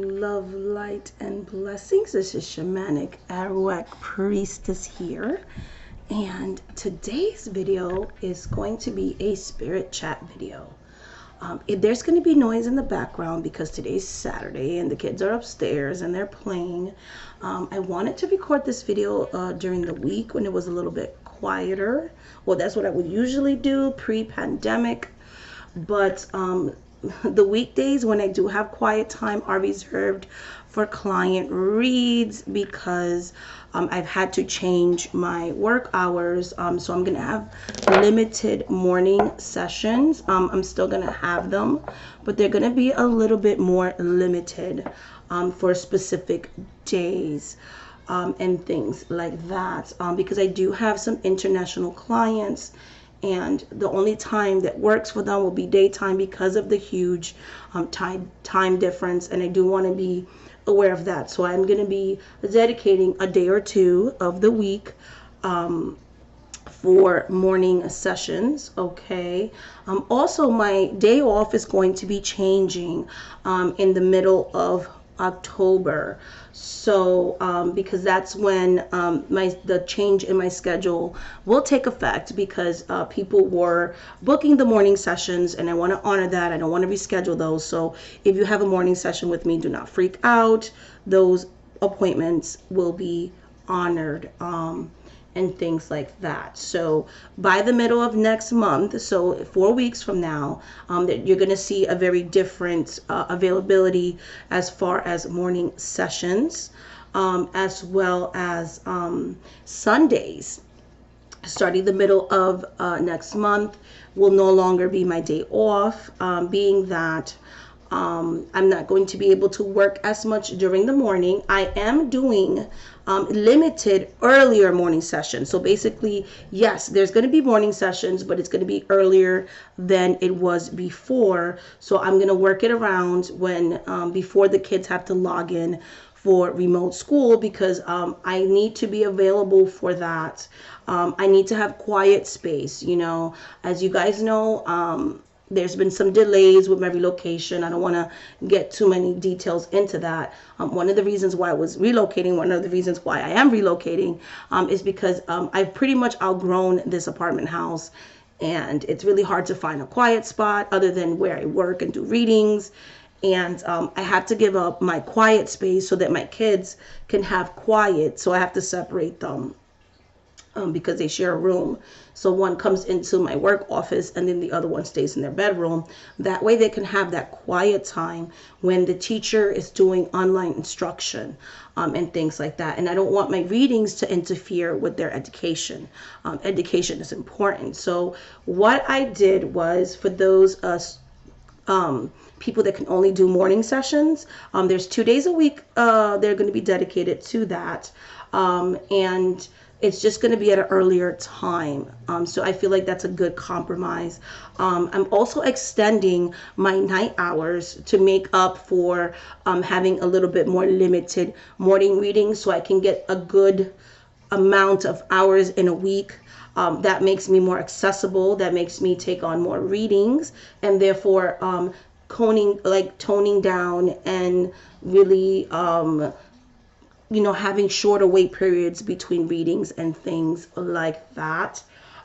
Love, light, and blessings. This is Shamanic Arawak Priestess here. And today's video is going to be a spirit chat video. There's going to be noise in the background because today's Saturday and the kids are upstairs and they're playing. I wanted to record this video during the week when it was a little bit quieter. Well, that's what I would usually do pre-pandemic. But the weekdays when I do have quiet time are reserved for client reads because I've had to change my work hours. So I'm going to have limited morning sessions. I'm still going to have them, but they're going to be a little bit more limited for specific days. And things like that, because I do have some international clients, and the only time that works for them will be daytime because of the huge time difference, and I do want to be aware of that. So I'm going to be dedicating a day or two of the week for morning sessions. Okay. Also, my day off is going to be changing in the middle of October. So because that's when the change in my schedule will take effect, because people were booking the morning sessions and I want to honor that. I don't want to reschedule those. So if you have a morning session with me, do not freak out. Those appointments will be honored. And things like that. So by the middle of next month, so 4 weeks from now, that you're going to see a very different availability as far as morning sessions, as well as Sundays. Starting the middle of next month will no longer be my day off, being that I'm not going to be able to work as much during the morning. I am doing limited earlier morning sessions. So basically, yes, there's going to be morning sessions, but it's going to be earlier than it was before. So I'm going to work it around when before the kids have to log in for remote school, because I need to be available for that. I need to have quiet space. You know, as you guys know, there's been some delays with my relocation. I don't want to get too many details into that. One of the reasons why I was relocating, one of the reasons why I am relocating, is because I've pretty much outgrown this apartment house, and it's really hard to find a quiet spot other than where I work and do readings. And I have to give up my quiet space so that my kids can have quiet. So I have to separate them. Because they share a room. So one comes into my work office and then the other one stays in their bedroom. That way they can have that quiet time when the teacher is doing online instruction and things like that. And I don't want my readings to interfere with their education. Education is important. So what I did was, for those people that can only do morning sessions, there's 2 days a week they're going to be dedicated to that. And it's just going to be at an earlier time. So I feel like that's a good compromise. I'm also extending my night hours to make up for having a little bit more limited morning readings, so I can get a good amount of hours in a week. That makes me more accessible. That makes me take on more readings, and therefore toning down and really having shorter wait periods between readings and things like that.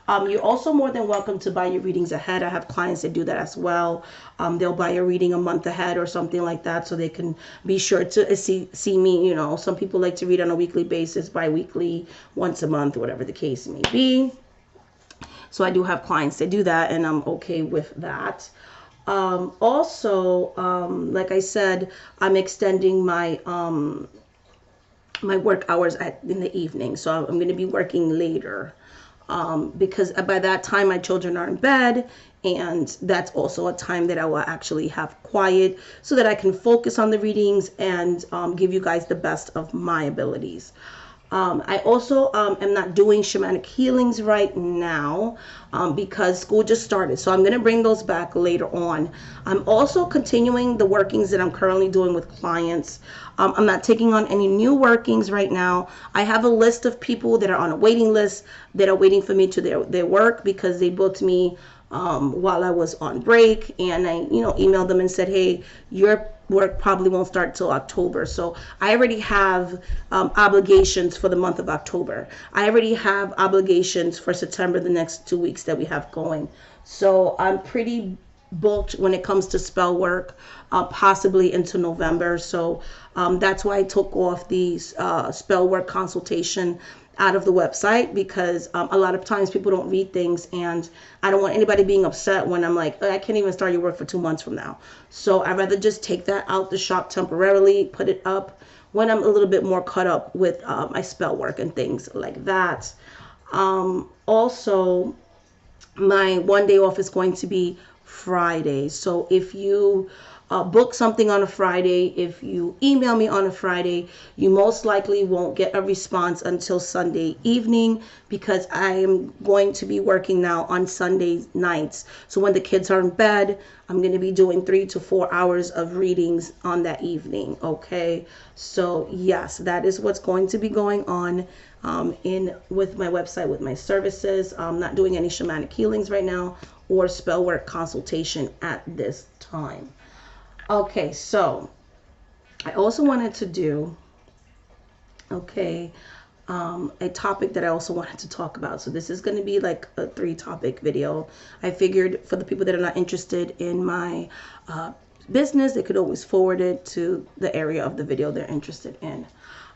You're also more than welcome to buy your readings ahead. I have clients that do that as well. They'll buy a reading a month ahead or something like that, so they can be sure to see me. Some people like to read on a weekly basis, bi-weekly, once a month, whatever the case may be. So I do have clients that do that, and I'm okay with that. Also, like I said, I'm extending my work hours in the evening. So I'm going to be working later because by that time my children are in bed, and that's also a time that I will actually have quiet so that I can focus on the readings and give you guys the best of my abilities. I also am not doing shamanic healings right now because school just started. So I'm going to bring those back later on. I'm also continuing the workings that I'm currently doing with clients. I'm not taking on any new workings right now. I have a list of people that are on a waiting list that are waiting for me to their work because they booked me while I was on break, and I emailed them and said, hey, your work probably won't start till October. So I already have obligations for the month of October. I already have obligations for September, the next 2 weeks that we have going. So I'm pretty booked when it comes to spell work, possibly into November. So that's why I took off the spell work consultation out of the website, because a lot of times people don't read things, and I don't want anybody being upset when I'm like, I can't even start your work for 2 months from now. So I'd rather just take that out the shop temporarily, put it up when I'm a little bit more caught up with my spell work and things like that. Also, my one day off is going to be Friday. So if you book something on a Friday, if you email me on a Friday, you most likely won't get a response until Sunday evening, because I am going to be working now on Sunday nights. So when the kids are in bed, I'm going to be doing 3 to 4 hours of readings on that evening. Okay. So yes, that is what's going to be going on with my website, with my services. I'm not doing any shamanic healings right now or spell work consultation at this time. Okay, so I also wanted to do, a topic that I also wanted to talk about. So this is going to be like a 3-topic video. I figured for the people that are not interested in my business, they could always forward it to the area of the video they're interested in.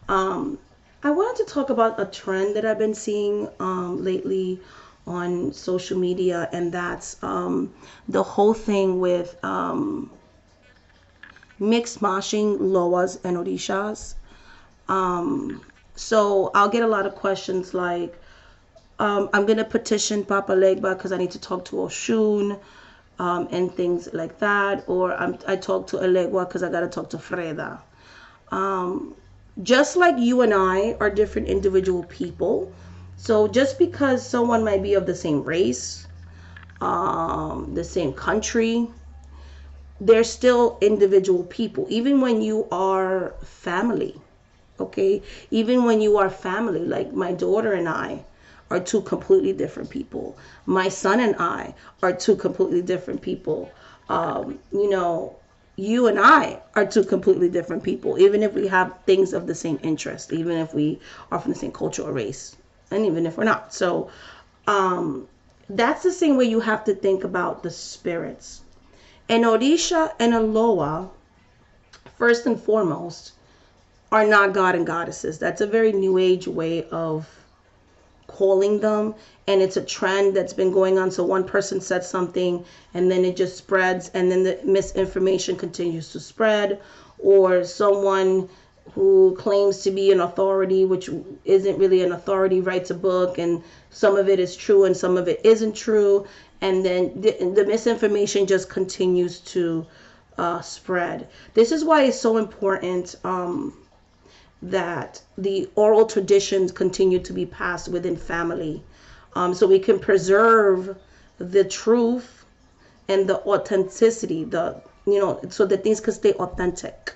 I wanted to talk about a trend that I've been seeing lately on social media, and that's the whole thing with mixed mashing loas and orishas. So I'll get a lot of questions like, I'm going to petition Papa Legba because I need to talk to Oshun, and things like that. Or I talk to Elegua because I got to talk to Freda. Just like you and I are different individual people. So just because someone might be of the same race, the same country, they're still individual people, even when you are family. Okay, even when you are family, like my daughter and I are 2 completely different people. My son and I are 2 completely different people. You and I are 2 completely different people, even if we have things of the same interest, even if we are from the same culture or race, and even if we're not. So that's the same way you have to think about the spirits. An Orisha and a Loa, first and foremost, are not God and goddesses. That's a very new age way of calling them, and it's a trend that's been going on. So one person said something and then it just spreads, and then the misinformation continues to spread, or someone who claims to be an authority, which isn't really an authority, writes a book, and some of it is true and some of it isn't true, and then the misinformation just continues to spread. This is why it's so important that the oral traditions continue to be passed within family, so we can preserve the truth and the authenticity, so that things can stay authentic,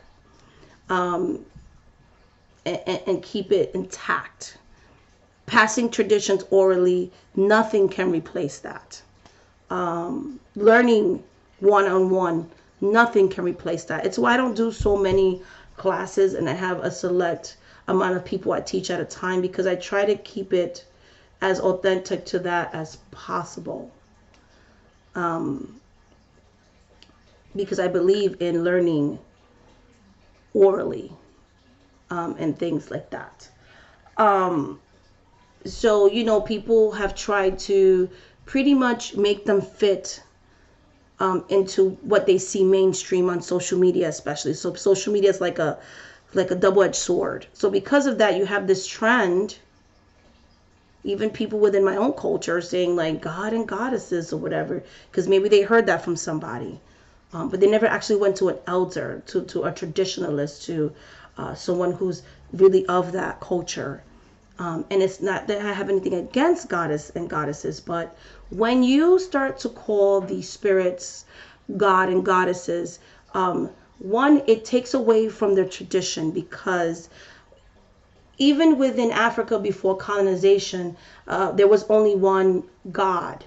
and keep it intact. Passing traditions orally, nothing can replace that. Learning one-on-one, nothing can replace that. It's why I don't do so many classes and I have a select amount of people I teach at a time, because I try to keep it as authentic to that as possible. Because I believe in learning orally, and things like that. So, people have tried to pretty much make them fit into what they see mainstream on social media, especially. So social media is like a double-edged sword. So because of that, you have this trend, even people within my own culture saying like God and goddesses or whatever, because maybe they heard that from somebody, but they never actually went to an elder, to a traditionalist, to someone who's really of that culture. And it's not that I have anything against goddess and goddesses, but when you start to call the spirits God and goddesses, one, it takes away from their tradition, because even within Africa before colonization, there was only one God.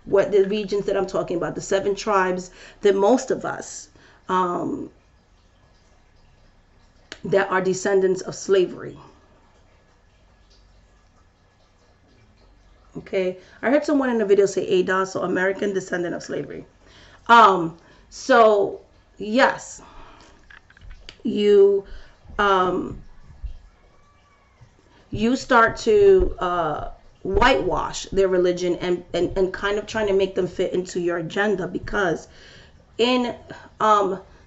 What the regions that I'm talking about, the 7 tribes that most of us that are descendants of slavery. Okay, I heard someone in the video say ADOS, so American descendant of slavery. So yes, you you start to whitewash their religion and kind of trying to make them fit into your agenda, because in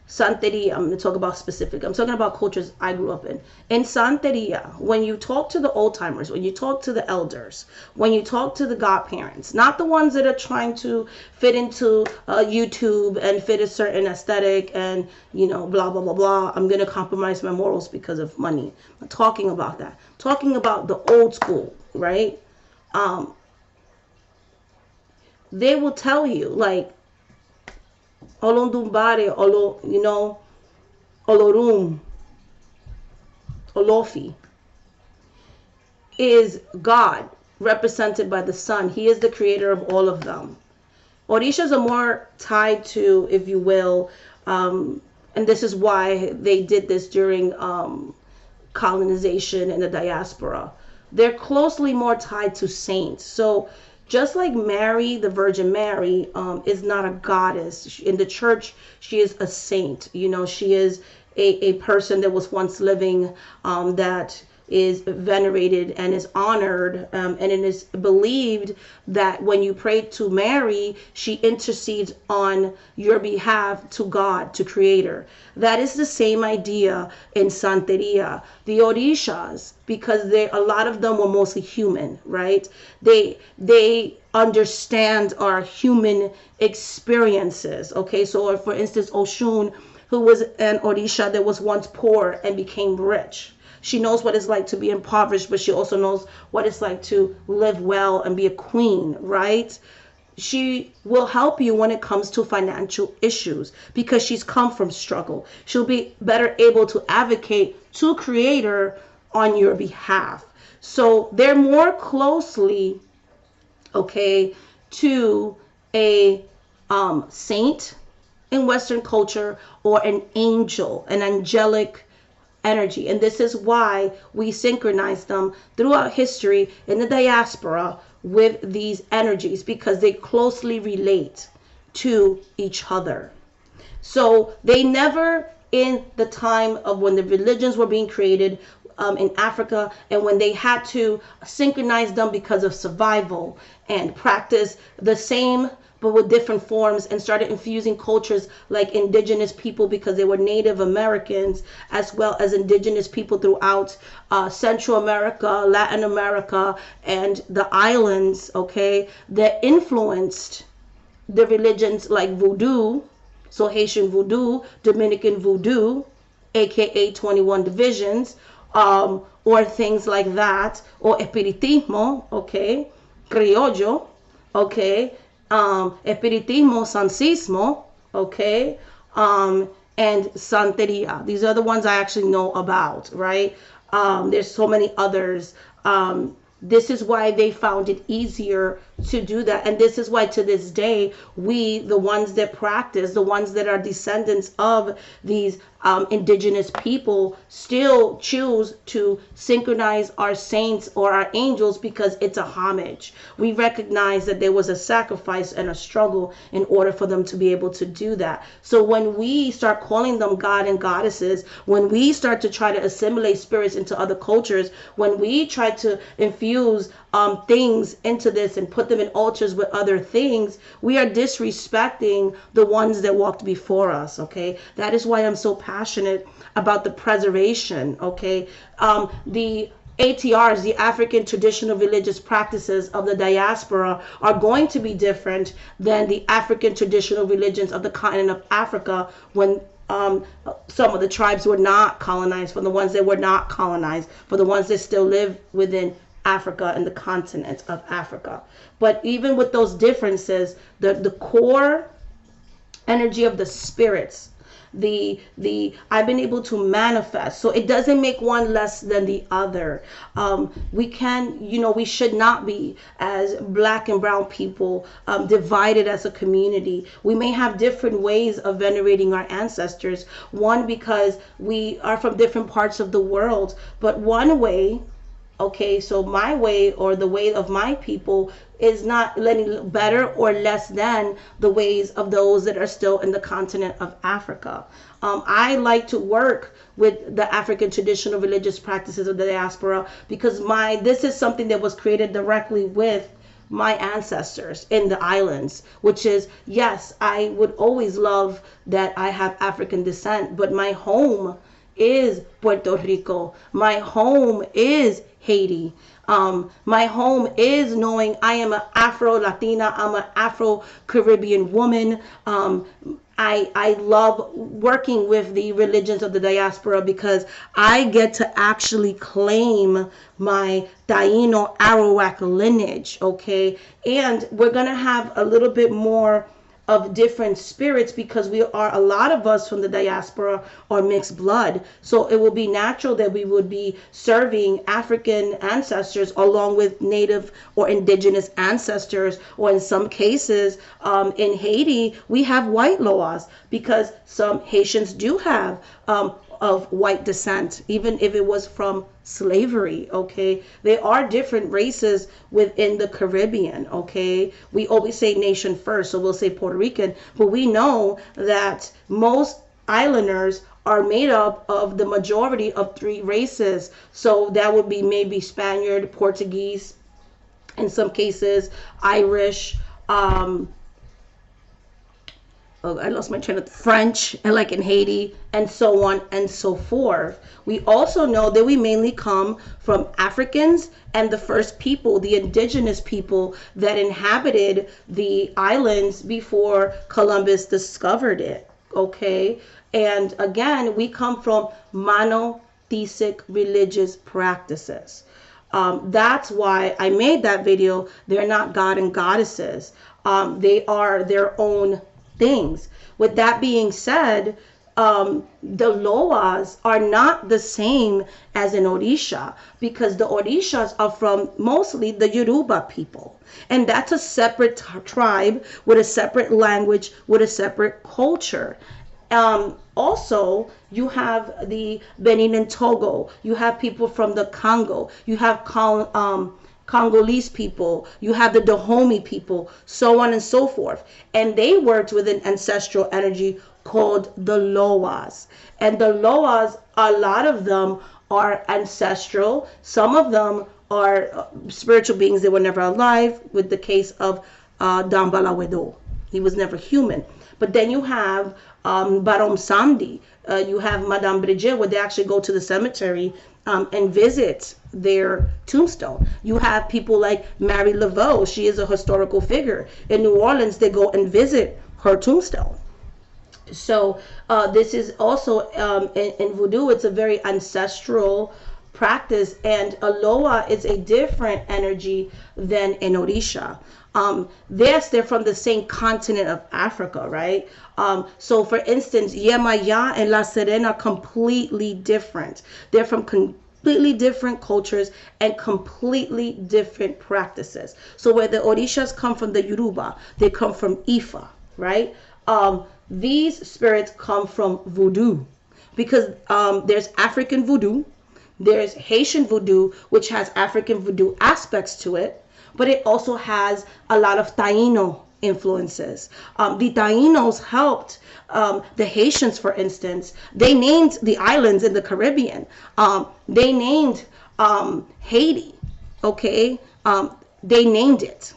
Santeria, I'm going to talk about specific. I'm talking about cultures I grew up in. In Santeria, when you talk to the old timers, when you talk to the elders, when you talk to the godparents, not the ones that are trying to fit into YouTube and fit a certain aesthetic and, you know, blah, blah, blah, blah. I'm going to compromise my morals because of money. I'm not talking about that. I'm talking about the old school, right? They will tell you, like, Olondumbare, you know, Olorum, Olofi is God represented by the sun. He is the creator of all of them. Orishas are more tied to, if you will, and this is why they did this during colonization and the diaspora. They're closely more tied to saints. So just like Mary, the Virgin Mary, is not a goddess. In the church, she is a saint. You know, she is a person that was once living, that is venerated and is honored, and it is believed that when you pray to Mary, she intercedes on your behalf to God, to Creator. That is the same idea in Santeria. The Orishas, because a lot of them were mostly human, right? They understand our human experiences. Okay, so for instance, Oshun, who was an Orisha that was once poor and became rich. She knows what it's like to be impoverished, but she also knows what it's like to live well and be a queen, right? She will help you when it comes to financial issues because she's come from struggle. She'll be better able to advocate to Creator on your behalf. So they're more closely, okay, to a saint in Western culture or an angel, an angelic energy. And this is why we synchronize them throughout history in the diaspora with these energies, because they closely relate to each other. So they never, in the time of when the religions were being created in Africa, and when they had to synchronize them because of survival and practice the same but with different forms, and started infusing cultures like indigenous people, because they were Native Americans, as well as indigenous people throughout Central America, Latin America, and the islands, okay, that influenced the religions like voodoo, so Haitian voodoo, Dominican voodoo, aka 21 divisions, or things like that, or espiritismo, okay, criollo, okay, espiritismo, sancismo, okay, and santeria. These are the ones I actually know about, right? There's so many others. This is why they found it easier to do that. And this is why to this day, we, the ones that practice, the ones that are descendants of these indigenous people, still choose to synchronize our saints or our angels, because it's a homage. We recognize that there was a sacrifice and a struggle in order for them to be able to do that. So when we start calling them God and goddesses, when we start to try to assimilate spirits into other cultures, when we try to infuse things into this and put them in altars with other things, we are disrespecting the ones that walked before us, okay? That is why I'm so passionate about the preservation, okay? The ATRs, the African traditional religious practices of the diaspora, are going to be different than the African traditional religions of the continent of Africa when some of the tribes were not colonized, for the ones that were not colonized, for the ones that still live within Africa and the continent of Africa. But even with those differences, the core energy of the spirits the I've been able to manifest. So it doesn't make one less than the other. We can, we should not be, as black and brown people, divided as a community. We may have different ways of venerating our ancestors. One, because we are from different parts of the world, but one way, okay, so my way, or the way of my people, is not any better or less than the ways of those that are still in the continent of Africa. I like to work with the African traditional religious practices of the diaspora, because this is something that was created directly with my ancestors in the islands, which is, yes, I would always love that I have African descent, but my home is Puerto Rico. My home is Haiti. My home is knowing I am an Afro-Latina, I'm an Afro-Caribbean woman. I love working with the religions of the diaspora, because I get to actually claim my Taino Arawak lineage, okay? And we're going to have a little bit more of different spirits, because a lot of us from the diaspora are mixed blood. So it will be natural that we would be serving African ancestors along with native or indigenous ancestors, or in some cases, in Haiti, we have white loas, because some Haitians do have of white descent, even if it was from slavery, okay? There are different races within the Caribbean, okay? We always say nation first, so we'll say Puerto Rican, but we know that most islanders are made up of the majority of 3 races. So that would be maybe Spaniard, Portuguese, in some cases Irish, I lost my train of French, and like in Haiti, and so on and so forth. We also know that we mainly come from Africans and the first people, the indigenous people that inhabited the islands before Columbus discovered it, okay? And again, we come from monotheistic religious practices. That's why I made that video. They're not God and goddesses. They are their own things. With that being said, the Loas are not the same as an Orisha, because the Orishas are from mostly the Yoruba people. And that's a separate tribe with a separate language, with a separate culture. Also, you have the Benin and Togo. You have people from the Congo. You have Congolese people, you have the Dahomey people, so on and so forth. And they worked with an ancestral energy called the Loas. And the Loas, a lot of them are ancestral. Some of them are spiritual beings that were never alive, with the case of Dambalawedo. He was never human. But then you have Barom Samdi. You have Madame Brigitte, where they actually go to the cemetery and visit their tombstone. You have people like Mary Laveau. She is a historical figure. In New Orleans, they go and visit her tombstone. So this is also, in Voodoo, it's a very ancestral practice, and a Loa is a different energy than an Orisha. Yes, they're from the same continent of Africa, right? So for instance, Yemaya and La Serena are completely different. They're from completely different cultures and completely different practices. So where the Orishas come from the Yoruba, they come from Ifa, right? These spirits come from Voodoo, because there's African Voodoo, there's Haitian Voodoo, which has African Voodoo aspects to it, but it also has a lot of Taino influences. The Tainos helped the Haitians, for instance. They named the islands in the Caribbean. They named Haiti, okay? They named it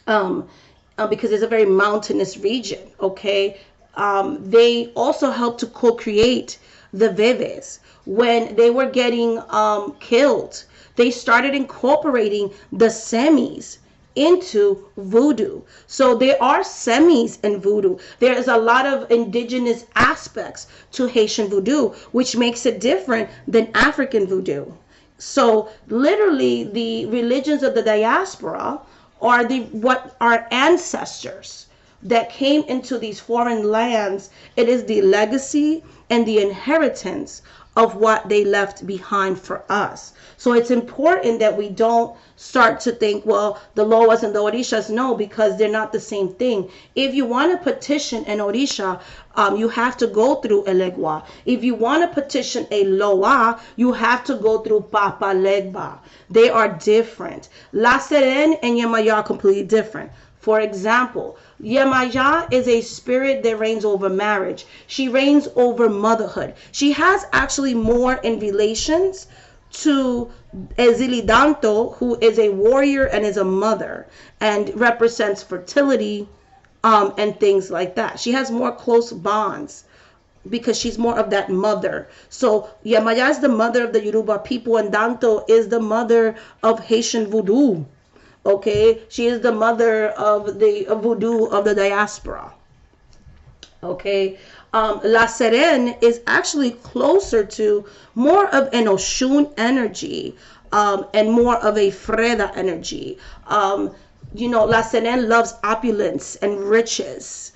because it's a very mountainous region, okay? They also helped to co-create the Veves. When they were getting killed, they started incorporating the semis into voodoo. So there are semis in voodoo. There is a lot of indigenous aspects to Haitian voodoo, which makes it different than African voodoo. So literally, the religions of the diaspora are what our ancestors that came into these foreign lands, it is the legacy and the inheritance of what they left behind for us. So it's important that we don't start to think, well, the Loas and the Orishas, no, because they're not the same thing. If you want to petition an Orisha, you have to go through Elegua. If you want to petition a Loa, you have to go through Papa Legba. They are different. La Seren and Yemaya are completely different. For example, Yemaya is a spirit that reigns over marriage. She reigns over motherhood. She has actually more in relations to Ezilidanto, who is a warrior and is a mother and represents fertility and things like that. She has more close bonds because she's more of that mother. So Yemaya is the mother of the Yoruba people, and Danto is the mother of Haitian voodoo. Okay, she is the mother of the voodoo of the diaspora. Okay, La Seren is actually closer to more of an Oshun energy and more of a Freda energy. La Seren loves opulence and riches.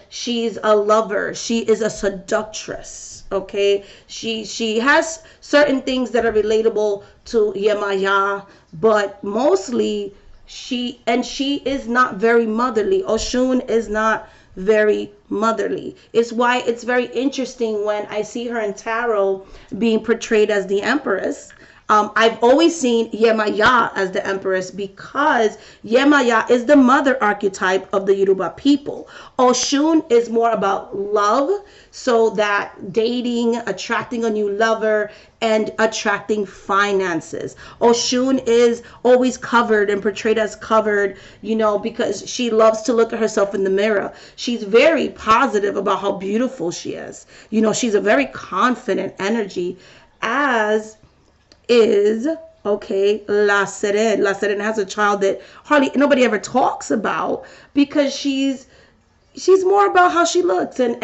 She's a lover. She is a seductress. Okay, she has certain things that are relatable to Yemaya, but mostly she is not very motherly. Oshun is not very motherly. It's why it's very interesting when I see her in tarot being portrayed as the Empress. I've always seen Yemaya as the Empress because Yemaya is the mother archetype of the Yoruba people. Oshun is more about love, so that dating, attracting a new lover, and attracting finances. Oshun is always covered and portrayed as covered, because she loves to look at herself in the mirror. She's very positive about how beautiful she is. She's a very confident energy, as is La Seren. La Seren has a child that hardly nobody ever talks about because she's more about how she looks and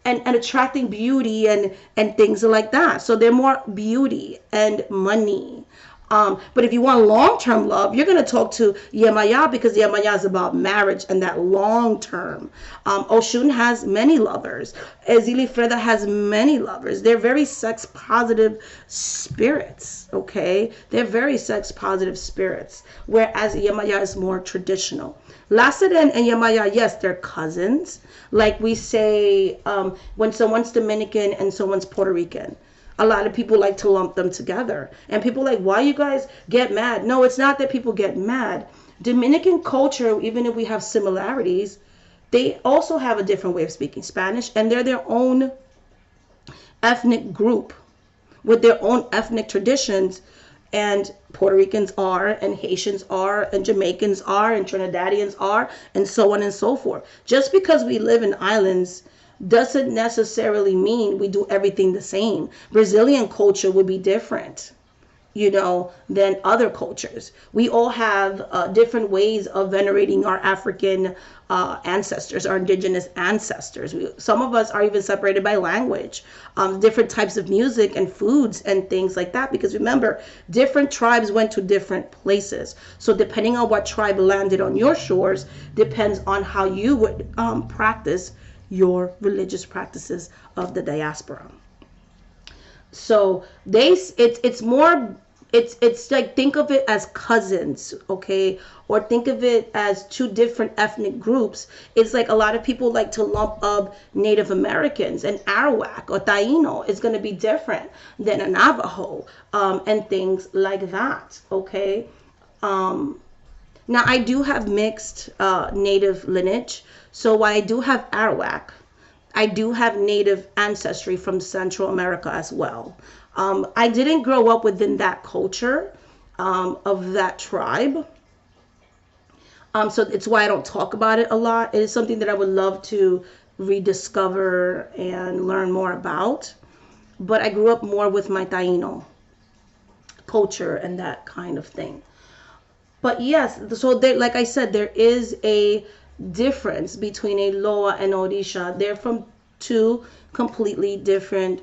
attracting beauty and things like that. So they're more beauty and money. But if you want long-term love, you're going to talk to Yemaya because Yemaya is about marriage and that long-term. Oshun has many lovers. Ezili Freda has many lovers. They're very sex-positive spirits, okay? They're very sex-positive spirits, whereas Yemaya is more traditional. La Seren and Yemaya, yes, they're cousins. Like we say when someone's Dominican and someone's Puerto Rican. A lot of people like to lump them together. And people like, why you guys get mad? No, it's not that people get mad. Dominican culture, even if we have similarities, they also have a different way of speaking Spanish. And they're their own ethnic group with their own ethnic traditions. And Puerto Ricans are, and Haitians are, and Jamaicans are, and Trinidadians are, and so on and so forth. Just because we live in islands doesn't necessarily mean we do everything the same. Brazilian culture would be different, than other cultures. We all have different ways of venerating our African ancestors, our indigenous ancestors. Some of us are even separated by language, different types of music and foods and things like that. Because remember, different tribes went to different places. So depending on what tribe landed on your shores, depends on how you would practice your religious practices of the diaspora. So it's like, think of it as cousins, okay? Or think of it as two different ethnic groups. It's like a lot of people like to lump up Native Americans, and Arawak or Taino is going to be different than a Navajo, and things like that, okay? Now I do have mixed Native lineage. So while I do have Arawak, I do have Native ancestry from Central America as well. I didn't grow up within that culture of that tribe. So it's why I don't talk about it a lot. It is something that I would love to rediscover and learn more about. But I grew up more with my Taino culture and that kind of thing. But yes, so there, like I said, there is a difference between a Loa and Orisha. They're from two completely different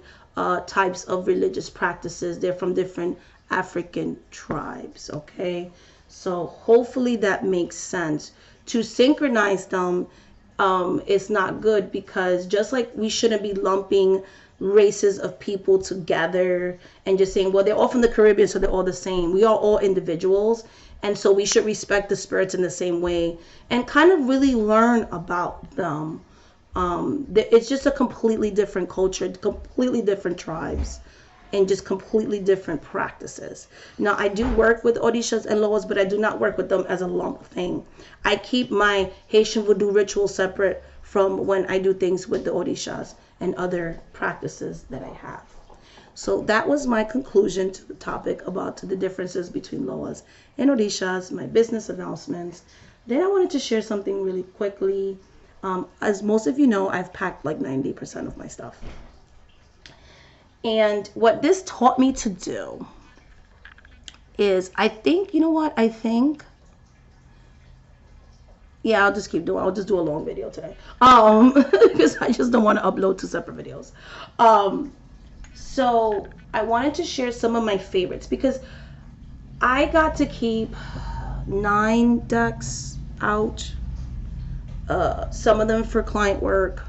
types of religious practices. They're from different African tribes, okay? So hopefully that makes sense to synchronize them is not good, because just like we shouldn't be lumping races of people together and just saying, well, they're all from the Caribbean, so they're all the same. We are all individuals, and so we should respect the spirits in the same way and kind of really learn about them. It's just a completely different culture, completely different tribes, and just completely different practices. Now, I do work with Orishas and Loas, but I do not work with them as a lump thing. I keep my Haitian voodoo ritual separate from when I do things with the Orishas and other practices that I have. So that was my conclusion to the topic about the differences between Loas and Orishas, my business announcements. Then I wanted to share something really quickly. As most of you know, I've packed like 90% of my stuff. And what this taught me to do is, I think, you know what, I think, yeah, I'll just keep doing, I'll just do a long video today. Because I just don't want to upload 2 separate videos. So I wanted to share some of my favorites, because I got to keep 9 decks out. Some of them for client work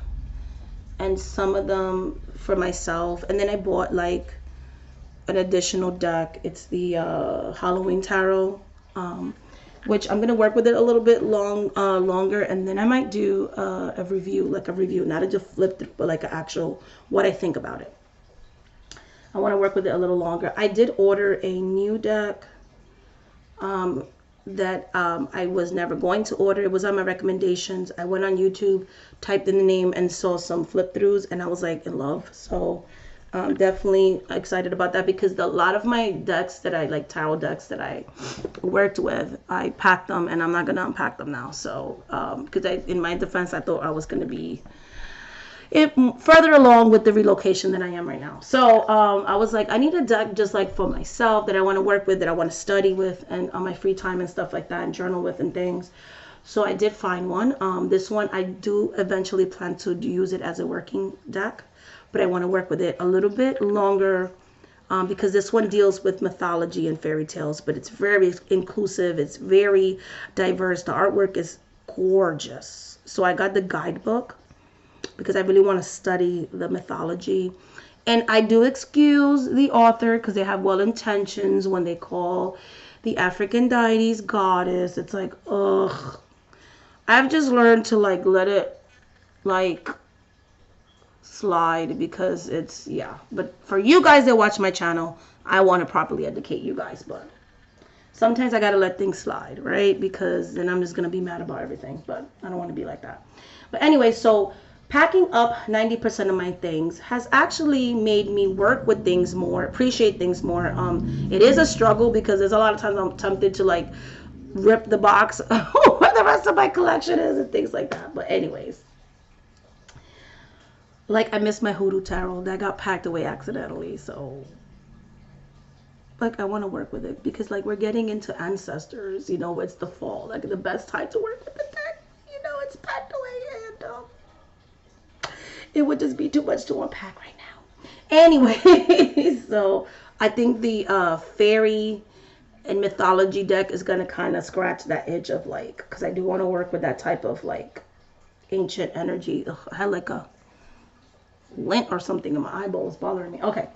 and some of them for myself. And then I bought like an additional deck. It's the Halloween Tarot, which I'm gonna work with it a little bit longer, and then I might do a review, not just flip through, but like an actual what I think about it. I want to work with it a little longer. I did order a new deck that I was never going to order. It was on my recommendations. I went on YouTube, typed in the name, and saw some flip throughs, and I was like in love. So definitely excited about that, because a lot of my decks that I like, tarot decks that I worked with, I packed them, and I'm not gonna unpack them now. So because in my defense, I thought I was gonna be further along with the relocation than I am right now. So I was like, I need a deck just like for myself that I want to work with, that I want to study with, and on my free time and stuff like that, and journal with and things. So I did find one. This one I do eventually plan to use it as a working deck, but I want to work with it a little bit longer, because this one deals with mythology and fairy tales, but it's very inclusive. It's very diverse. The artwork is gorgeous. So I got the guidebook, because I really want to study the mythology. And I do excuse the author, because they have well intentions when they call the African deities goddess. It's like, ugh. I've just learned to like let it like slide, because it's, yeah. But for you guys that watch my channel, I want to properly educate you guys. But sometimes I got to let things slide, right? Because then I'm just going to be mad about everything. But I don't want to be like that. But anyway, so packing up 90% of my things has actually made me work with things more, appreciate things more. It is a struggle, because there's a lot of times I'm tempted to like rip the box where the rest of my collection is and things like that. But anyways, like I missed my Hoodoo Tarot that got packed away accidentally. So like I want to work with it, because like we're getting into ancestors, you know, it's the fall, like the best time to work with the deck, you know, it's packed away, and it would just be too much to unpack right now. Anyway, so I think the fairy and mythology deck is going to kind of scratch that itch of like, because I do want to work with that type of like ancient energy. Ugh, I had like a lint or something in my eyeballs bothering me. Okay,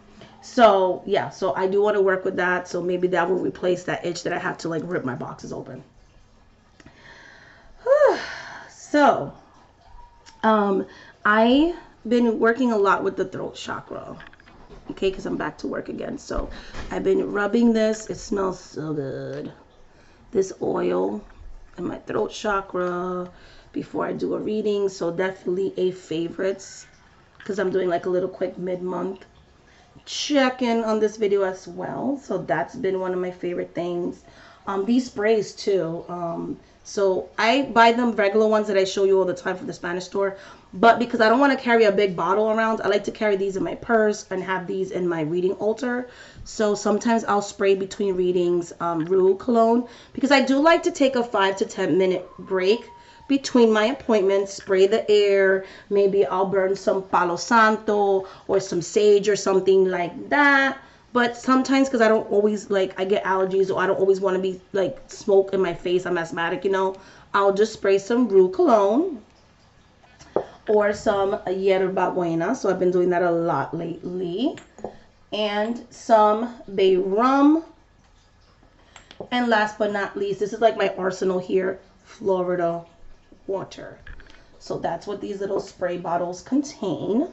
so yeah, so I do want to work with that. So maybe that will replace that itch that I have to like rip my boxes open. So I've been working a lot with the throat chakra, okay, because I'm back to work again. So I've been rubbing this. It smells so good, this oil in my throat chakra before I do a reading. So definitely a favorites, because I'm doing like a little quick mid-month check-in on this video as well. So that's been one of my favorite things. These sprays too, so I buy them regular ones that I show you all the time from the Spanish store, but because I don't want to carry a big bottle around, I like to carry these in my purse and have these in my reading altar. So sometimes I'll spray between readings Rue cologne, because I do like to take a 5 to 10 minute break between my appointments, spray the air. Maybe I'll burn some Palo Santo or some sage or something like that. But sometimes, because I don't always like, I get allergies, or I don't always want to be like smoke in my face, I'm asthmatic, you know, I'll just spray some Rue Cologne or some Yerba Buena. So I've been doing that a lot lately. And some bay rum. And last but not least, this is like my arsenal here, Florida water. So that's what these little spray bottles contain.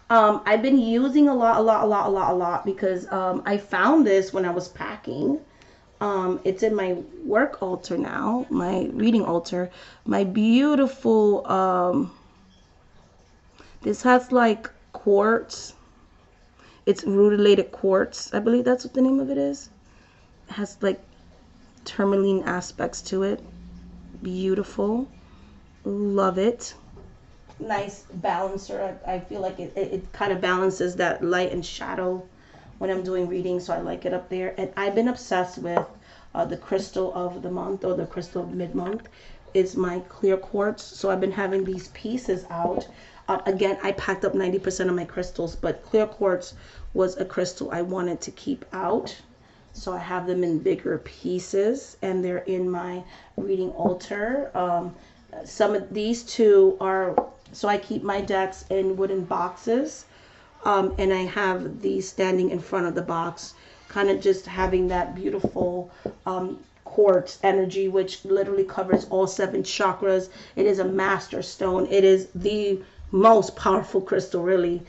I've been using a lot because I found this when I was packing. It's in my work altar now, my reading altar. My beautiful, this has like quartz. It's rutilated quartz. I believe that's what the name of it is. It has like tourmaline aspects to it. Beautiful. Love it. Nice balancer. I feel like it kind of balances that light and shadow when I'm doing reading, so I like it up there. And I've been obsessed with the crystal of the month, or the crystal of mid-month is my clear quartz. So I've been having these pieces out. Again, I packed up 90% of my crystals, but clear quartz was a crystal I wanted to keep out. So I have them in bigger pieces, and they're in my reading altar. Some of these two are, so I keep my decks in wooden boxes, and I have these standing in front of the box, kind of just having that beautiful quartz energy, which literally covers all 7 chakras. It is a master stone. It is the most powerful crystal, really,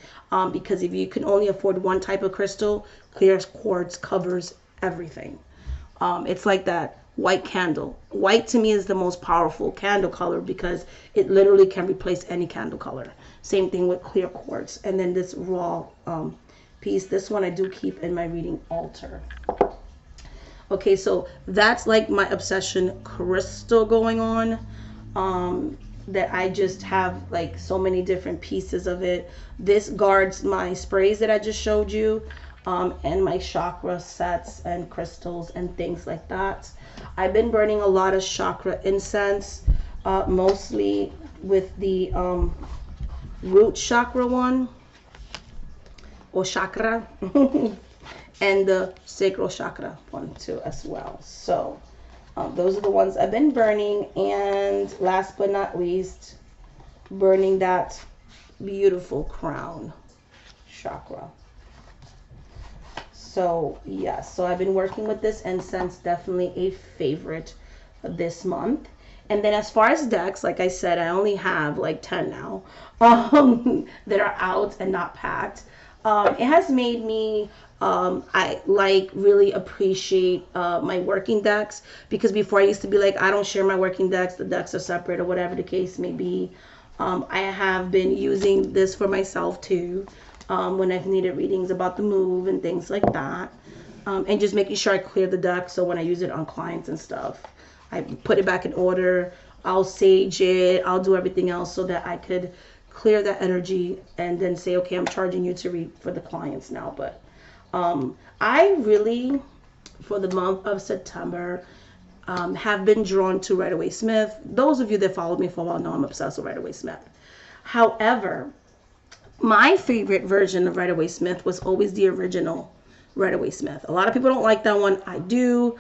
because if you can only afford one type of crystal, clear quartz covers everything. It's like that white candle. White to me is the most powerful candle color because it literally can replace any candle color. Same thing with clear quartz. And then this raw piece, this one I do keep in my reading altar. Okay, so that's like my obsession crystal going on. That I just have like so many different pieces of it. This guards my sprays that I just showed you, and my chakra sets and crystals and things like that. I've been burning a lot of chakra incense, mostly with the root chakra one, or chakra, and the sacral chakra one too as well. So those are the ones I've been burning. And last but not least, burning that beautiful crown chakra. So yes, so I've been working with this incense, definitely a favorite this month. And then as far as decks, like I said, I only have like 10 now that are out and not packed. It has made me I like really appreciate my working decks, because before I used to be like, I don't share my working decks, the decks are separate, or whatever the case may be. I have been using this for myself too, when I've needed readings about the move and things like that, and just making sure I clear the deck, so when I use it on clients and stuff, I put it back in order, I'll sage it, I'll do everything else so that I could clear that energy and then say, okay, I'm charging you to read for the clients now. But I really, for the month of September, have been drawn to Rider-Waite-Smith. Those of you that followed me for a while know I'm obsessed with Rider-Waite-Smith. However, my favorite version of Rider-Waite-Smith was always the original Rider-Waite-Smith. A lot of people don't like that one. I do.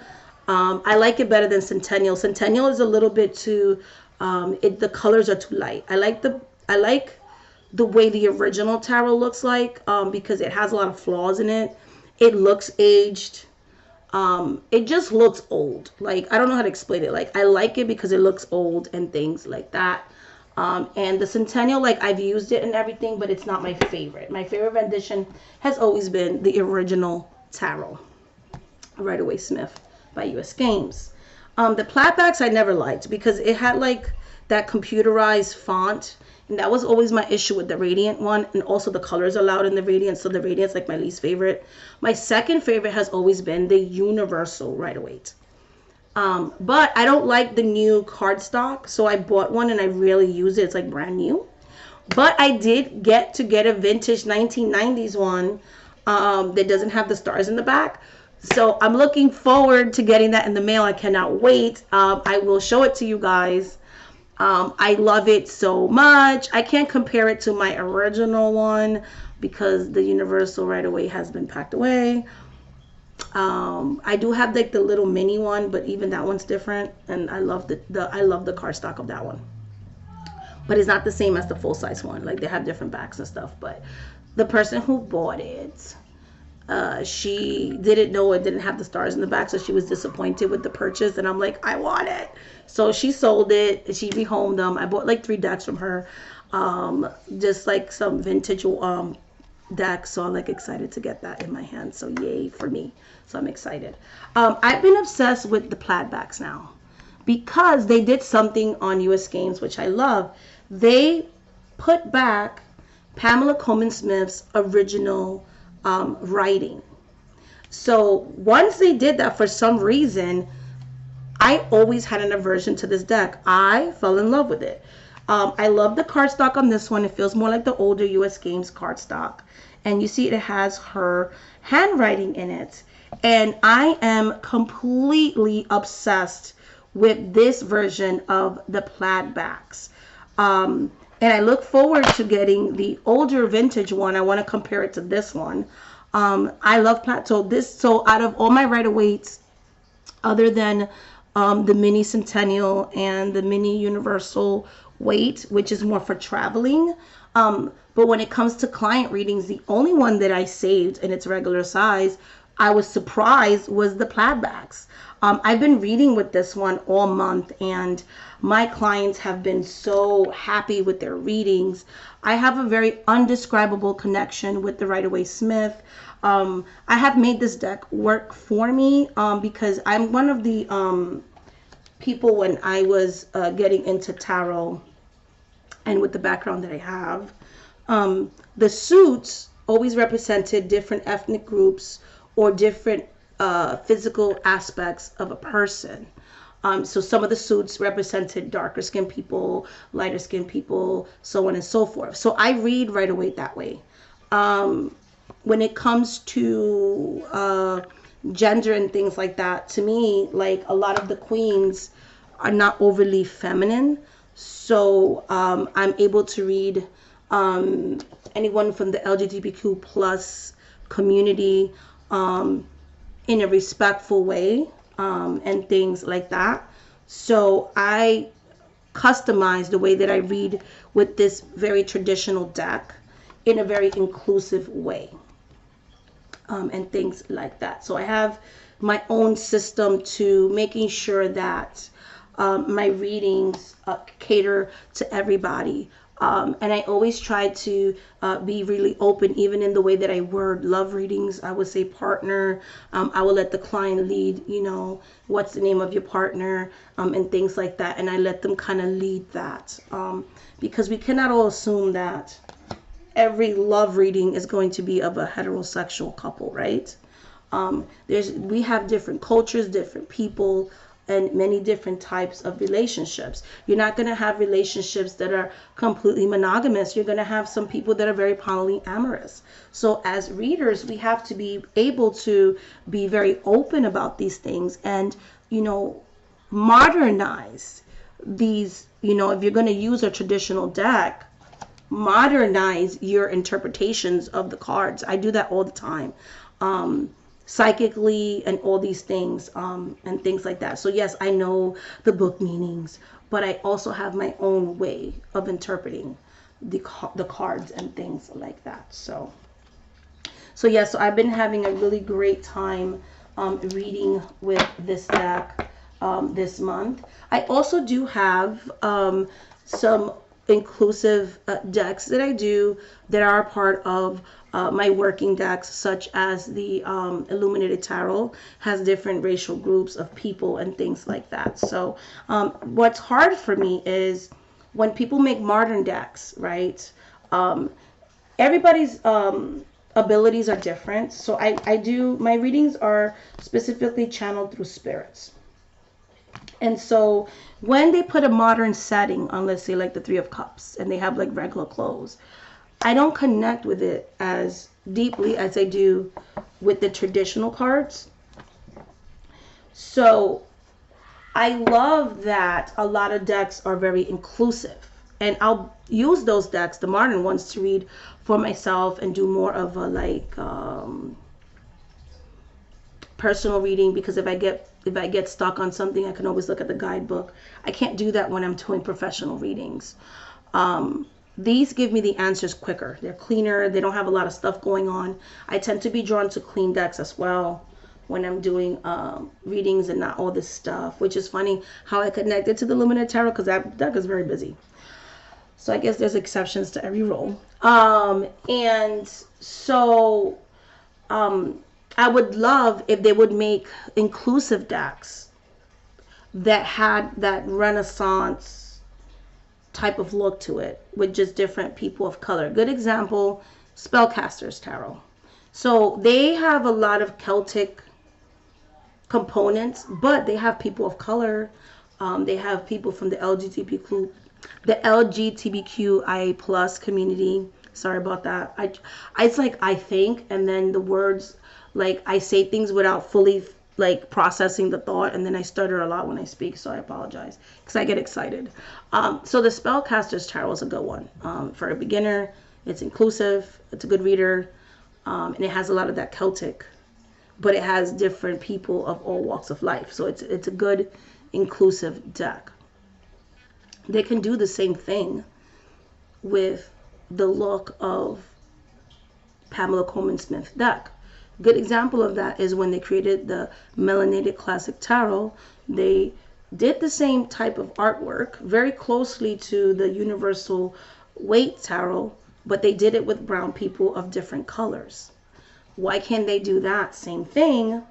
I like it better than Centennial. Centennial is a little bit too, the colors are too light. I like the way the original tarot looks like, because it has a lot of flaws in it. It looks aged. It just looks old. Like, I don't know how to explain it. Like, I like it because it looks old and things like that. And the Centennial, like, I've used it and everything, but it's not my favorite. My favorite rendition has always been the original tarot, Rider-Waite-Smith by US Games. The Platbacks I never liked because it had like that computerized font, and that was always my issue with the Radiant one. And also the colors are loud in the Radiant, so the Radiant's like my least favorite. My second favorite has always been the Universal Rider-Waite. But I don't like the new cardstock, so I bought one and I rarely use it. It's like brand new. But I did get a vintage 1990s one that doesn't have the stars in the back. So I'm looking forward to getting that in the mail. I cannot wait. I will show it to you guys. I love it so much. I can't compare it to my original one because the Universal Rider-Waite has been packed away. I do have like the little mini one, but even that one's different, and I love I love the cardstock of that one. But it's not the same as the full size one. Like they have different backs and stuff. But the person who bought it, she didn't know it didn't have the stars in the back, so she was disappointed with the purchase. And I'm like, I want it. So she sold it. She rehomed them. I bought like 3 decks from her, just like some vintage decks. So I'm like excited to get that in my hand. So yay for me. So I'm excited. I've been obsessed with the plaid backs now because they did something on US Games, which I love. They put back Pamela Coleman Smith's original writing. So once they did that, for some reason, I always had an aversion to this deck. I fell in love with it. I love the cardstock on this one. It feels more like the older US Games cardstock. And you see it has her handwriting in it. And I am completely obsessed with this version of the plaid backs. And I look forward to getting the older vintage one. I want to compare it to this one. I love plaid. So out of all my Rider-Waite's, other than the mini Centennial and the mini Universal Weight, which is more for traveling, but when it comes to client readings, the only one that I saved in its regular size, I was surprised, was the plaid backs. I've been reading with this one all month, and my clients have been so happy with their readings. I have a very undescribable connection with the Rider-Waite Smith. I have made this deck work for me because I'm one of the people, when I was getting into tarot and with the background that I have, the suits always represented different ethnic groups or different physical aspects of a person. So some of the suits represented darker skinned people, lighter skinned people, so on and so forth. So I read Rider-Waite that way. When it comes to gender and things like that, to me, like a lot of the queens are not overly feminine. So I'm able to read anyone from the LGBTQ plus community in a respectful way and things like that. So I customize the way that I read with this very traditional deck in a very inclusive way and things like that. So I have my own system to making sure that my readings cater to everybody. And I always try to be really open, even in the way that I word love readings. I would say partner. I will let the client lead, what's the name of your partner, and things like that. And I let them kind of lead that because we cannot all assume that every love reading is going to be of a heterosexual couple, right? We have different cultures, different people, and many different types of relationships. You're not going to have relationships that are completely monogamous. You're going to have some people that are very polyamorous. So as readers, we have to be able to be very open about these things and, modernize these. If you're going to use a traditional deck, modernize your interpretations of the cards. I do that all the time. Psychically and all these things and things like that. So yes, I know the book meanings, but I also have my own way of interpreting the cards and things like that. So yeah, so I've been having a really great time reading with this deck this month. I also do have some inclusive decks that I do that are a part of my working decks, such as the Illuminated Tarot has different racial groups of people and things like that. So what's hard for me is when people make modern decks, right? Everybody's abilities are different. So my readings are specifically channeled through spirits. And so when they put a modern setting on, let's say, like the Three of Cups, and they have like regular clothes, I don't connect with it as deeply as I do with the traditional cards. So I love that a lot of decks are very inclusive. And I'll use those decks, the modern ones, to read for myself and do more of a personal reading, because if I get stuck on something, I can always look at the guidebook. I can't do that when I'm doing professional readings. These give me the answers quicker. They're cleaner. They don't have a lot of stuff going on. I tend to be drawn to clean decks as well when I'm doing readings and not all this stuff, which is funny how I connected to the Illuminated Tarot, because that deck is very busy. So I guess there's exceptions to every rule. And so I would love if they would make inclusive decks that had that Renaissance type of look to it, with just different people of color. Good example, Spellcasters Tarot. So they have a lot of Celtic components, but they have people of color. They have people from the LGBTQIA plus community. Sorry about that. It's like I think, and then the words, like I say things without fully like processing the thought, and then I stutter a lot when I speak, so I apologize because I get excited. So the Spellcasters Tarot is a good one for a beginner. It's inclusive, it's a good reader, and it has a lot of that Celtic, but it has different people of all walks of life, so it's a good inclusive deck. They can do the same thing with the look of Pamela Coleman Smith deck. Good example of that is when they created the Melanated Classic Tarot. They did the same type of artwork very closely to the Universal Weight Tarot, but they did it with brown people of different colors. Why can't they do that same thing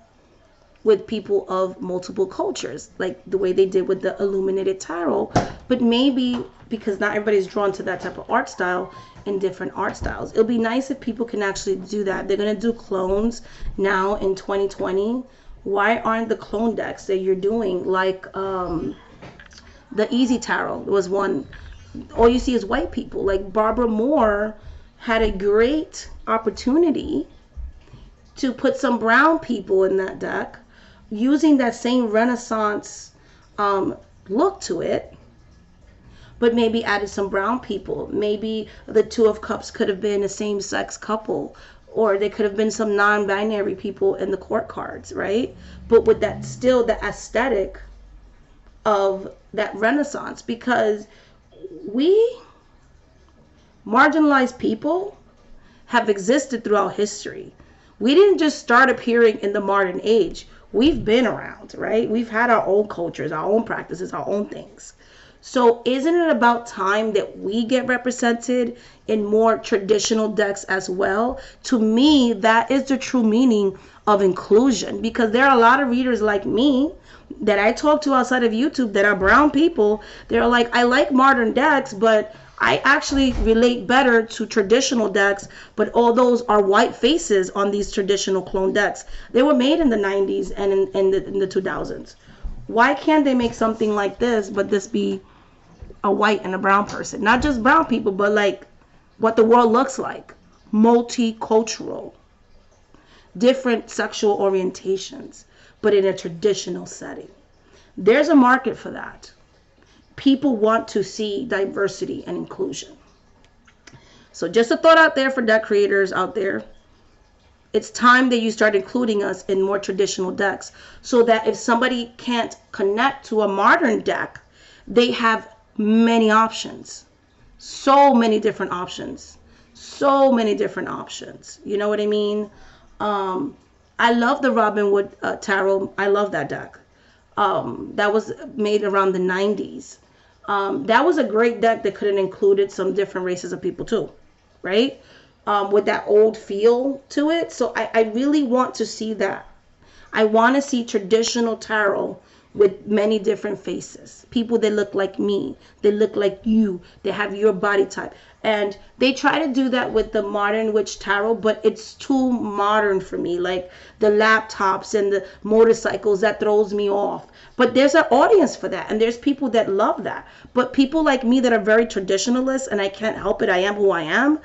with people of multiple cultures, like the way they did with the Illuminated Tarot? But maybe because not everybody's drawn to that type of art style, in different art styles. It'll be nice if people can actually do that. They're going to do clones now in 2020. Why aren't the clone decks that you're doing like the Easy Tarot was one? All you see is white people. Like Barbara Moore had a great opportunity to put some brown people in that deck using that same Renaissance look to it, but maybe added some brown people. Maybe the Two of Cups could have been a same-sex couple, or they could have been some non-binary people in the court cards, right? But with that, still the aesthetic of that Renaissance, because we marginalized people have existed throughout history. We didn't just start appearing in the modern age. We've been around, right? We've had our own cultures, our own practices, our own things. So isn't it about time that we get represented in more traditional decks as well? To me, that is the true meaning of inclusion, because there are a lot of readers like me that I talk to outside of YouTube that are brown people. They're like, I like modern decks, but I actually relate better to traditional decks, but all those are white faces on these traditional clone decks. They were made in the 90s and in the 2000s. Why can't they make something like this, but this be a white and a brown person? Not just brown people, but like what the world looks like. Multicultural. Different sexual orientations, but in a traditional setting. There's a market for that. People want to see diversity and inclusion. So just a thought out there for deck creators out there. It's time that you start including us in more traditional decks, so that if somebody can't connect to a modern deck, they have many options. So many different options. So many different options. You know what I mean? I love the Robin Wood Tarot. I love that deck. That was made around the 90s. That was a great deck that could have included some different races of people too, right? With that old feel to it. So I really want to see that. I want to see traditional tarot with many different faces. People that look like me, they look like you, they have your body type. And they try to do that with the modern witch tarot, but it's too modern for me. Like the laptops and the motorcycles, that throws me off. But there's an audience for that, and there's people that love that. But people like me that are very traditionalist, and I can't help it, I am who I am,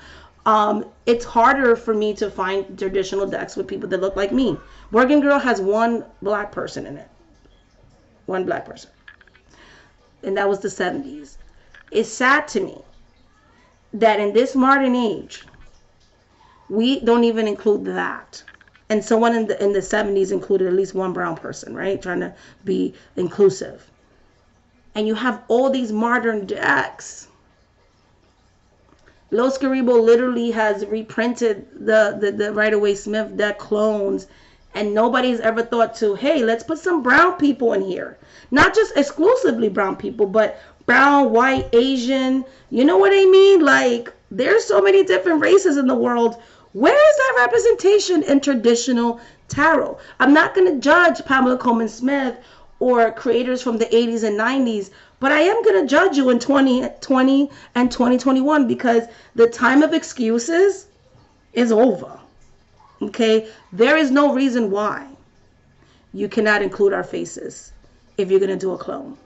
it's harder for me to find traditional decks with people that look like me. Working Girl has one black person in it. One black person. And that was the 70s. It's sad to me that in this modern age, we don't even include that. And someone in the 70s included at least one brown person, right? Trying to be inclusive. And you have all these modern decks. Los Garibo literally has reprinted the Rider-Waite-Smith deck clones, and nobody's ever thought to, hey, let's put some brown people in here. Not just exclusively brown people, but brown, white, Asian. You know what I mean? Like, there's so many different races in the world. Where is that representation in traditional tarot? I'm not going to judge Pamela Coleman Smith or creators from the 80s and 90s, but I am going to judge you in 2020 and 2021 because the time of excuses is over. Okay? There is no reason why you cannot include our faces if you're going to do a clone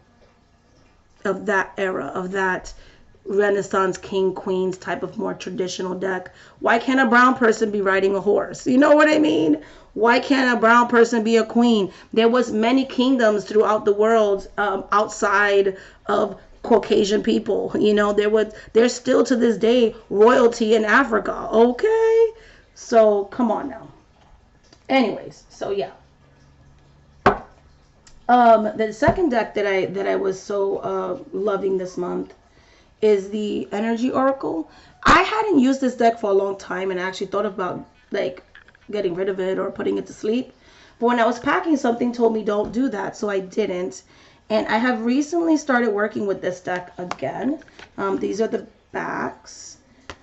of that era, of that Renaissance king, queens type of more traditional deck. Why can't a brown person be riding a horse? You know what I mean? Why can't a brown person be a queen? There was many kingdoms throughout the world outside of Caucasian people. You know, there's still to this day royalty in Africa. Okay? So come on now. Anyways, so yeah. The second deck that I was so loving this month is the Energy Oracle. I hadn't used this deck for a long time, and I actually thought about like getting rid of it or putting it to sleep. But when I was packing, something told me don't do that, so I didn't. And I have recently started working with this deck again. These are the backs,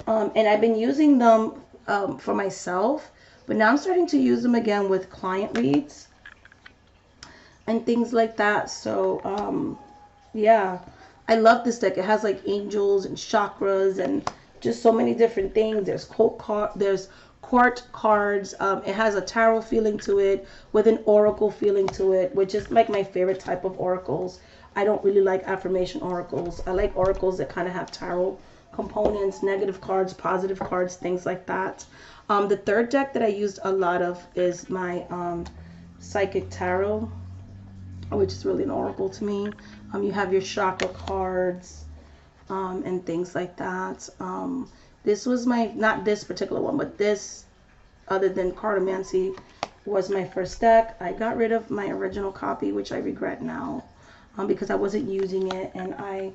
and I've been using them for myself, but now I'm starting to use them again with client reads and things like that. So yeah, I love this deck. It has like angels and chakras and just so many different things. There's court cards. It has a tarot feeling to it with an oracle feeling to it, which is like my favorite type of oracles. I don't really like affirmation oracles. I like oracles that kind of have tarot components, negative cards, positive cards, things like that. The third deck that I used a lot of is my Psychic Tarot, which is really an oracle to me. You have your chakra cards and things like that. This was not this particular one, but this, other than Cartomancy, was my first deck. I got rid of my original copy, which I regret now because I wasn't using it. And I,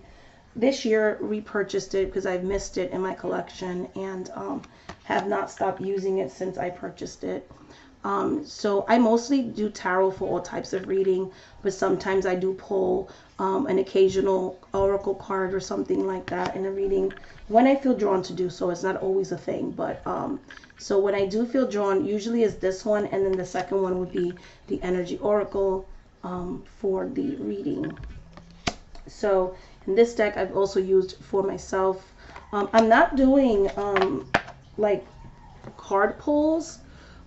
this year, repurchased it because I've missed it in my collection and have not stopped using it since I purchased it. So I mostly do tarot for all types of reading, but sometimes I do pull an occasional oracle card or something like that in a reading when I feel drawn to do so. It's not always a thing, but so when I do feel drawn, usually is this one, and then the second one would be the Energy Oracle for the reading. So in this deck, I've also used for myself. I'm not doing like card pulls,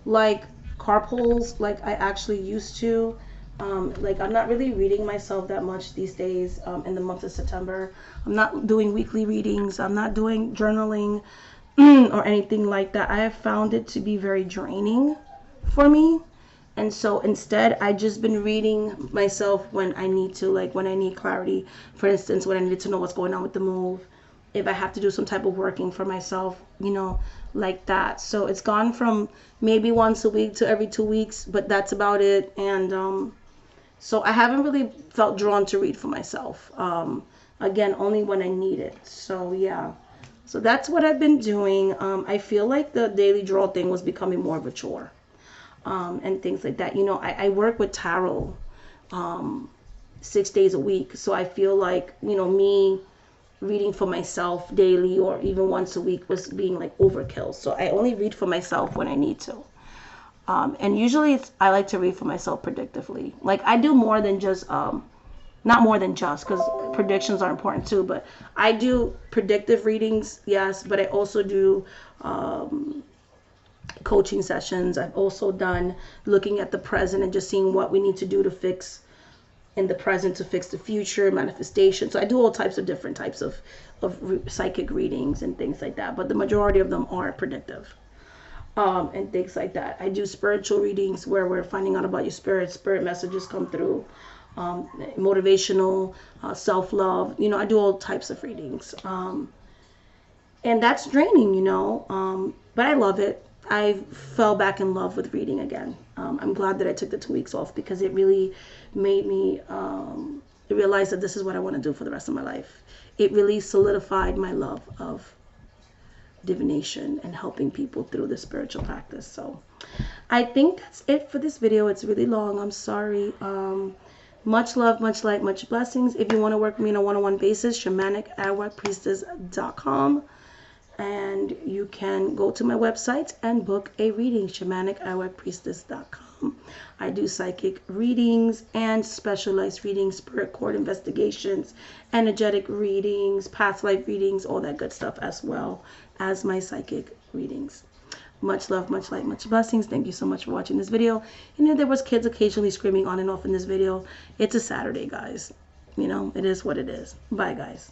like I actually used to. Like I'm not really reading myself that much these days in the month of September. I'm not doing weekly readings. I'm not doing journaling or anything like that. I have found it to be very draining for me. And so instead, I just been reading myself when I need to, like when I need clarity. For instance, when I need to know what's going on with the move. If I have to do some type of working for myself, you know, like that. So it's gone from maybe once a week to every 2 weeks, but that's about it. And so I haven't really felt drawn to read for myself. Again, only when I need it. So yeah. So that's what I've been doing. I feel like the daily draw thing was becoming more of a chore. And things like that. You know, I work with tarot 6 days a week. So I feel like, you know, me reading for myself daily or even once a week was being like overkill. So I only read for myself when I need to. And usually I like to read for myself predictively. Like I do more than just, not more than just, because predictions are important too, but I do predictive readings, yes, but I also do coaching sessions. I've also done looking at the present and just seeing what we need to do to fix in the present to fix the future, manifestation. So I do all types of different types of psychic readings and things like that, but the majority of them are predictive and things like that. I do spiritual readings where we're finding out about your spirit messages come through, motivational, self-love. You know, I do all types of readings. And that's draining, you know, but I love it. I fell back in love with reading again. I'm glad that I took the 2 weeks off, because it really made me realize that this is what I want to do for the rest of my life. It really solidified my love of divination and helping people through the spiritual practice. So I think that's it for this video. It's really long. I'm sorry. Much love, much light, much blessings. If you want to work with me on a one-on-one basis, shamanic@priestess.com. And you can go to my website and book a reading, shamanic@priestess.com. I do psychic readings and specialized readings, spirit cord investigations, energetic readings, past life readings, all that good stuff, as well as my psychic readings. Much love, much light, much blessings. Thank you so much for watching this video. You know, there was kids occasionally screaming on and off in this video. It's a Saturday, guys. You know, it is what it is. Bye, guys.